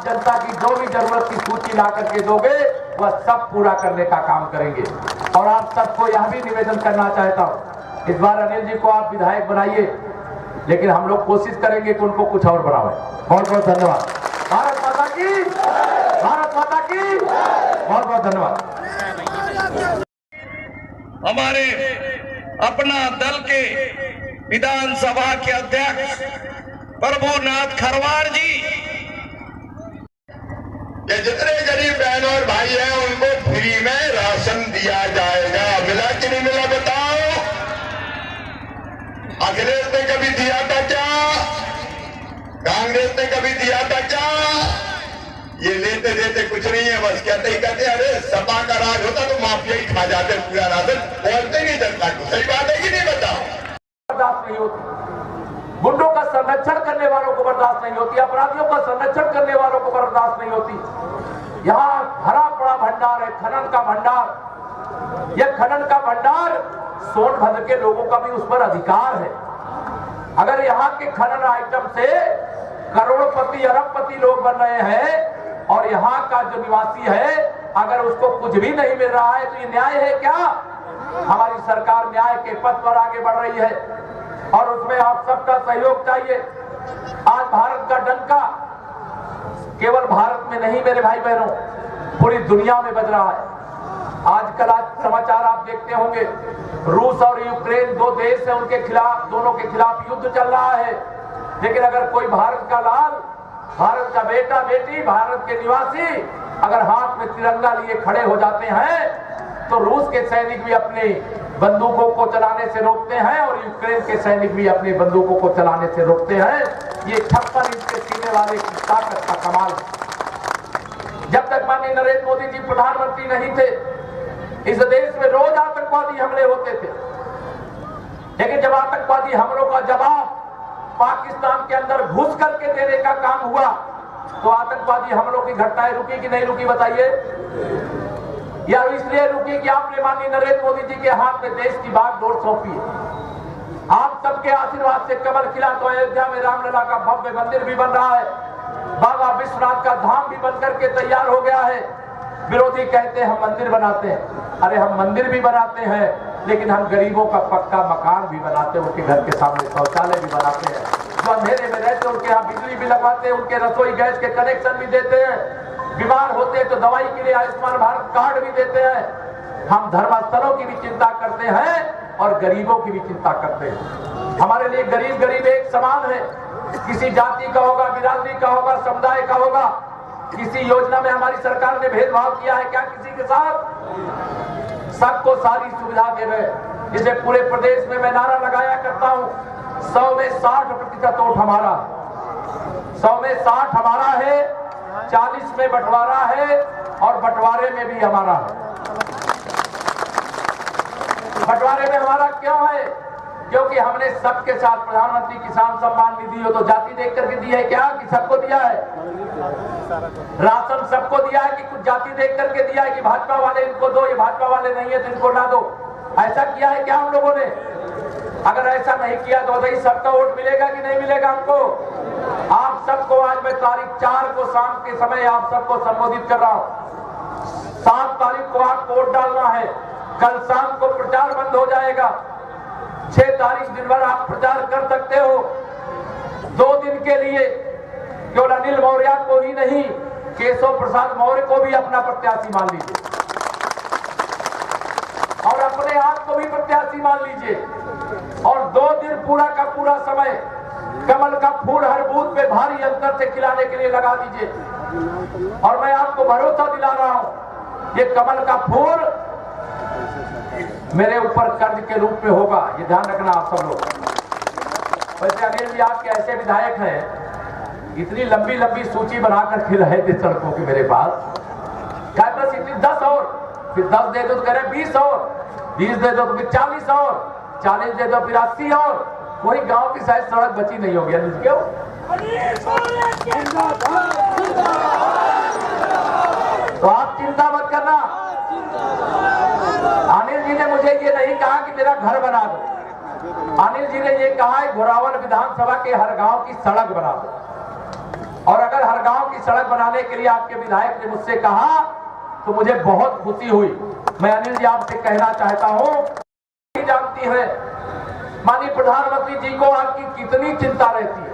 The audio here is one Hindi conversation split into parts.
जनता की जो भी जरूरत की सूची ला करके दोगे वह सब पूरा करने का काम करेंगे। और आप सबको यह भी निवेदन करना चाहता हूं, इस बार अनिल जी को आप विधायक बनाइए, लेकिन हम लोग कोशिश करेंगे कि उनको कुछ और बनावे। बहुत बहुत धन्यवाद। भारत माता की, भारत माता की, बहुत बहुत धन्यवाद। हमारे अपना दल के विधानसभा के अध्यक्ष प्रभुनाथ खरवार जी, ये जितने गरीब बहन और भाई हैं उनको फ्री में राशन दिया जाएगा। मिला कि नहीं मिला बताओ? अखिलेश ने कभी दिया था क्या? कांग्रेस ने कभी दिया था क्या? ये लेते देते कुछ नहीं है, बस कहते ही कहते अरे सपा का राज होता तो माफिया ही खा जाते पूरा राशन। बोलते नहीं जनता को। सही बात है कि नहीं बताओ? बर्दाश्त नहीं होती, गुंडों का संरक्षण करने वालों को बर्दाश्त नहीं होती, अपराधियों का संरक्षण करने वालों को बर्दाश्त नहीं होती। यहाँ भरा पड़ा भंडार है, खनन का भंडार। यह खनन का भंडार सोनभद्र के लोगों का भी उस पर अधिकार है। अगर यहाँ के खनन आइटम से करोड़पति अरबपति लोग बन रहे हैं और यहाँ का जो निवासी है अगर उसको कुछ भी नहीं मिल रहा है तो ये न्याय है क्या? हमारी सरकार न्याय के पथ पर आगे बढ़ रही है और उसमें आप सबका सहयोग चाहिए। आज भारत का डंका केवल भारत में नहीं मेरे भाई बहनों, पूरी दुनिया में बज रहा है। आजकल आज समाचार आप देखते होंगे, रूस और यूक्रेन दो देश है, उनके खिलाफ, दोनों के खिलाफ युद्ध चल रहा है। लेकिन अगर कोई भारत का लाल, भारत का बेटा बेटी, भारत के निवासी अगर हाथ में तिरंगा लिए खड़े हो जाते हैं तो रूस के सैनिक भी अपने बंदूकों को चलाने से रोकते हैं और यूक्रेन के सैनिक भी अपनी बंदूकों को चलाने से रोकते हैं। ये 56 इंच के सीने वाले की ताकत का कमाल है। जब तक माननीय नरेंद्र मोदी जी प्रधानमंत्री नहीं थे, इस देश में रोज आतंकवादी हमले होते थे। लेकिन जब आतंकवादी हमलों का जवाब पाकिस्तान के अंदर घुस करके देने का काम हुआ तो आतंकवादी हमलों की घटनाएं रुकी कि नहीं रुकी बताइए? या इसलिए रुकी कि आपने माननीय नरेंद्र मोदी जी के हाथ में देश की बागडोर सौंपी है। आप सबके आशीर्वाद से कमल खिला तो अयोध्या में रामलला का भव्य मंदिर भी बन रहा है, बाबा विश्वनाथ का धाम भी बन करके तैयार हो गया है। विरोधी कहते हैं हम मंदिर बनाते हैं, अरे हम मंदिर भी बनाते हैं लेकिन हम गरीबों का पक्का मकान भी बनाते हैं, उनके घर के सामने शौचालय भी बनाते हैं, जो अंधेरे में रहते हैं उनके यहाँ बिजली भी लगवाते हैं, उनके रसोई गैस के कनेक्शन भी देते हैं, बीमार होते हैं तो दवाई के लिए आयुष्मान भारत कार्ड भी देते हैं। हम धर्मस्थलों की भी चिंता करते हैं और गरीबों की भी चिंता करते हैं। हमारे लिए गरीब गरीब एक समान है, किसी जाति का होगा, बिरादरी का होगा, समुदाय का होगा। किसी योजना में हमारी सरकार ने भेदभाव किया है क्या किसी के साथ? सबको सारी सुविधा दे रहे। जिसे पूरे प्रदेश में मैं नारा लगाया करता हूं, 100 में 60% वोट हमारा है, 100 में 60 हमारा है, 40 में बंटवारा है और बंटवारे में भी हमारा है। बंटवारे में हमारा क्यों है? क्योंकि हमने सबके साथ प्रधानमंत्री किसान सम्मान निधि हो तो जाति देख करके दी है क्या कि सबको दिया है? राशन सबको दिया है कि कुछ जाति देख करके दिया है कि भाजपा वाले इनको दो, ये भाजपा वाले नहीं है तो इनको ना दो? ऐसा किया है क्या हम लोगों ने? अगर ऐसा नहीं किया तो बताइए सबका वोट मिलेगा कि नहीं मिलेगा हमको? आप सबको आज मैं तारीख 4 को शाम के समय आप सबको संबोधित कर रहा हूं। 7 तारीख को आप वोट डालना है। कल शाम को प्रचार बंद हो जाएगा। 6 तारीख दिन भर आप प्रचार कर सकते हो। 2 दिन के लिए केवल अनिल मौर्य को ही नहीं, केशव प्रसाद मौर्य को भी अपना प्रत्याशी मान लीजिए और अपने आप को भी प्रत्याशी मान लीजिए। और 2 दिन पूरा का पूरा समय कमल का फूल हर बूथ पे भारी अंतर से खिलाने के लिए लगा दीजिए। और मैं आपको भरोसा दिला रहा हूं, ये कमल का फूल मेरे ऊपर कर्ज के रूप में होगा, ये ध्यान रखना आप सब लोग। वैसे अनिल जी आपके ऐसे विधायक हैं, इतनी लंबी लंबी सूची बनाकर फिर रहे थे सड़कों की मेरे पास, क्या बस इतनी 10 और फिर 10 दे दो तो कह रहे 20 और 20 दे दो तो फिर 40 और 40 दे दो फिर 80 और वही गांव की शायद सड़क बची नहीं होगी। अनिल क्यों? तो आप चिंता मत करना। अनिल जी ने मुझे ये नहीं कहा कि मेरा घर बना दो, अनिल जी ने ये कहा है घोरावल विधानसभा के हर गांव की सड़क बना दो। और अगर अगर हर गांव की सड़क बनाने के लिए आपके विधायक ने मुझसे कहा तो मुझे बहुत खुशी हुई। मैं अनिल जी आपसे कहना चाहता हूं, नहीं जानती है माननीय प्रधानमंत्री जी को आपकी कितनी चिंता रहती है।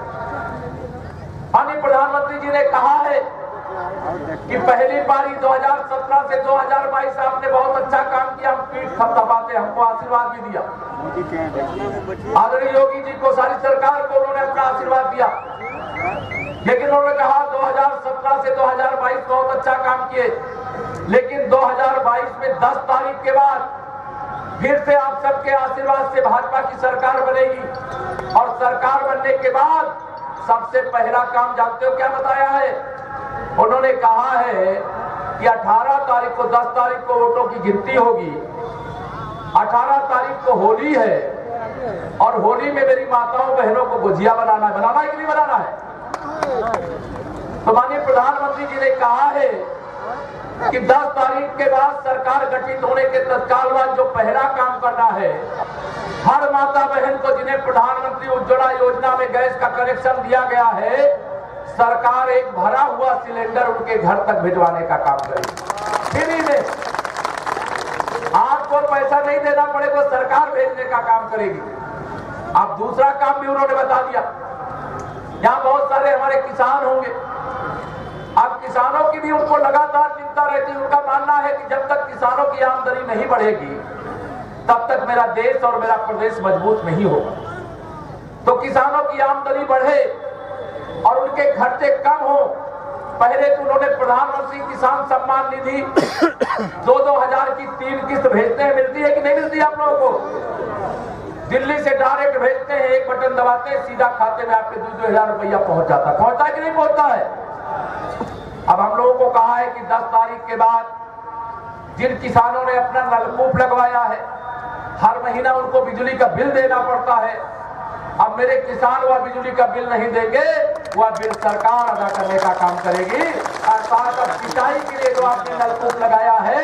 माननीय प्रधानमंत्री जी ने कहा है कि पहली पारी 2017 से 2022 आपने बहुत अच्छा काम किया, हम पीठ थपथपाते, हमको आशीर्वाद भी दिया। आदरणीय योगी जी को, सारी सरकार को उन्होंने अपना आशीर्वाद दिया, लेकिन उन्होंने कहा 2017 से 2022 बहुत अच्छा काम किए, लेकिन 2022 में 10 तारीख के बाद फिर से आप सबके आशीर्वाद से भाजपा की सरकार बनेगी और सरकार बनने के बाद सबसे पहला काम जानते हो क्या बताया है? उन्होंने कहा है कि 18 तारीख को 10 तारीख को वोटों की गिनती होगी, 18 तारीख को होली है और होली में मेरी माताओं बहनों को गुजिया बनाना है। बनाना है कि नहीं बनाना है? तो माननीय प्रधानमंत्री जी ने कहा है कि 10 तारीख के बाद सरकार गठित होने के तत्काल बाद जो पहला काम करना है, हर माता बहन को जिन्हें प्रधानमंत्री उज्ज्वला योजना में गैस का कनेक्शन दिया गया है, सरकार एक भरा हुआ सिलेंडर उनके घर तक भिजवाने का काम करेगी फ्री में। आपको पैसा नहीं देना पड़ेगा, सरकार भेजने का काम करेगी। अब दूसरा काम भी उन्होंने बता दिया, यहाँ बहुत सारे हमारे किसान होंगे, अब किसानों की भी उनको लगातार चिंता रहती है। उनका मानना है कि जब तक किसानों की आमदनी नहीं बढ़ेगी तब तक मेरा देश और मेरा प्रदेश मजबूत नहीं होगा। तो किसानों की आमदनी बढ़े और उनके खर्चे कम हो। पहले तो उन्होंने प्रधानमंत्री किसान सम्मान निधि 2-2 हजार की 3 किस्त भेजते हैं, मिलती है कि नहीं मिलती आप लोगों को? दिल्ली से डायरेक्ट भेजते हैं, एक बटन दबाते हैं, सीधा खाते में आपके 2-2 हजार रुपया पहुंच जाता है। पहुंचता है कि नहीं पहुंचता है? अब हम लोगों को कहा है कि 10 तारीख के बाद जिन किसानों ने अपना नलकूप लगवाया है, हर महीना उनको बिजली का बिल देना पड़ता है। अब मेरे किसान वह बिजली का बिल नहीं देंगे, वह बिल सरकार अदा करने का काम करेगी। अर्थात अब सिंचाई के लिए जो आपने नलकूप लगाया है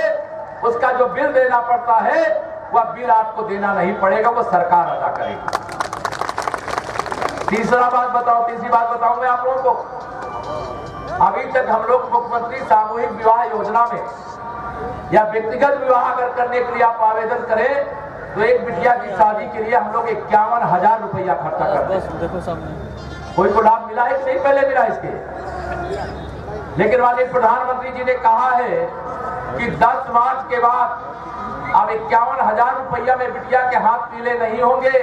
उसका जो बिल देना पड़ता है वह बिल आपको देना नहीं पड़ेगा, वो सरकार अदा करेगी। तीसरी बात बताऊं मैं आप लोगों को, अभी तक हम लोग मुख्यमंत्री सामूहिक विवाह योजना में या व्यक्तिगत विवाह अगर करने के लिए आप आवेदन करें तो एक बिटिया की शादी के लिए हम लोग 51,000 रुपया खर्चा करते हैं। कोई को लाभ मिला है कि नहीं? पहले मिला इसके, लेकिन माननीय प्रधानमंत्री जी ने कहा है कि 10 मार्च के बाद अब 51,000 रुपया में बिटिया के हाथ पीले नहीं होंगे।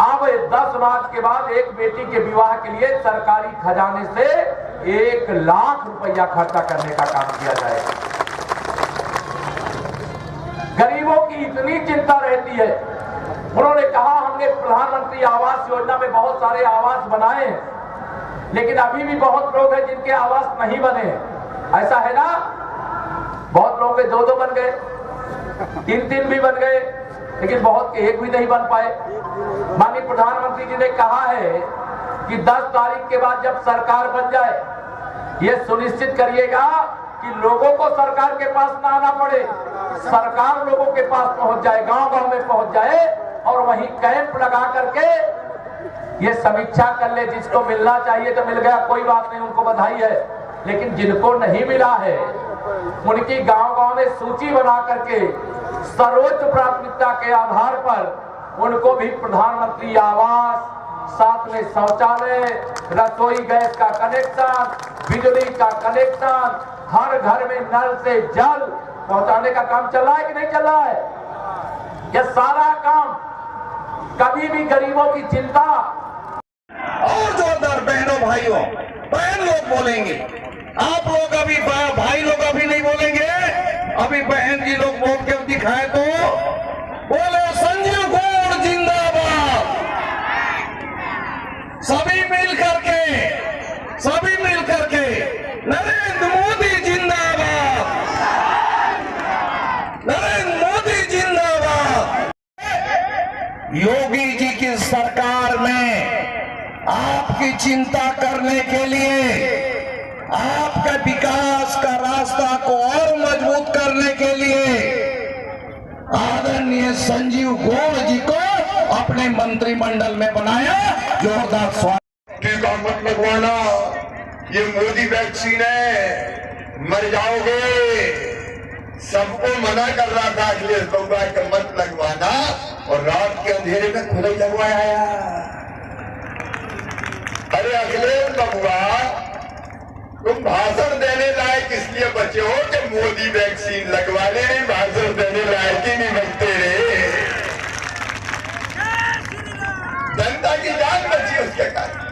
अब 10 मार्च के बाद एक बेटी के विवाह के लिए सरकारी खजाने से 1 लाख रुपया खर्चा करने का काम किया जाएगा। गरीबों की इतनी चिंता रहती है। उन्होंने कहा हमने प्रधानमंत्री आवास योजना में बहुत सारे आवास बनाए हैं, लेकिन अभी भी बहुत लोग हैं जिनके आवास नहीं बने हैं। ऐसा है ना? बहुत लोगों के 2-2 बन गए, 3-3 भी बन गए, लेकिन बहुत के एक भी नहीं बन पाए। माननीय प्रधानमंत्री जी ने कहा है कि 10 तारीख के बाद जब सरकार बन जाए, ये सुनिश्चित करिएगा कि लोगों को सरकार के पास ना आना पड़े, सरकार लोगों के पास पहुंच जाए, गांव-गांव में पहुंच जाए और वहीं कैंप लगा करके ये समीक्षा कर ले। जिसको मिलना चाहिए तो मिल गया, कोई बात नहीं, उनको बधाई है, लेकिन जिनको नहीं मिला है उनकी गांव-गांव में सूची बना करके सर्वोच्च प्राथमिकता के आधार पर उनको भी प्रधानमंत्री आवास, साथ में शौचालय, रसोई गैस का कनेक्शन, बिजली का कनेक्शन, हर घर में नल से जल पहुंचाने का काम चल रहा है कि नहीं चल रहा है? यह सारा काम कभी भी गरीबों की चिंता। और जोरदार बहनों भाइयों, बहन लोग बोलेंगे, आप लोग अभी भाई लोग अभी नहीं बोलेंगे, अभी बहन जी लोग बोल के दिखाए तो बोलो संजीव गौड़ जिंदाबाद। सभी मिल करके नरेंद्र मोदी जिंदाबाद, नरेंद्र मोदी जिंदाबाद। योगी जी की सरकार में आपकी चिंता करने के लिए, आपके विकास का रास्ता को और मजबूत करने के लिए आदरणीय संजीव गौड़ जी को अपने मंत्रिमंडल में बनाया। जोरदार स्वागत। टीका मत लगवाना, ये मोदी वैक्सीन है, मर जाओगे। सबको मना कर रहा था अखिलेश बबुआ के मत लगवाना, और रात के अंधेरे में खुद ही लगवाया यार। अरे अखिलेश बबुआ, तुम भाषण देने लायक इसलिए बचे हो कि मोदी वैक्सीन लगवाने में भाषण देने लायक ही नहीं बनते रे। जनता की जान बची उसके कारण।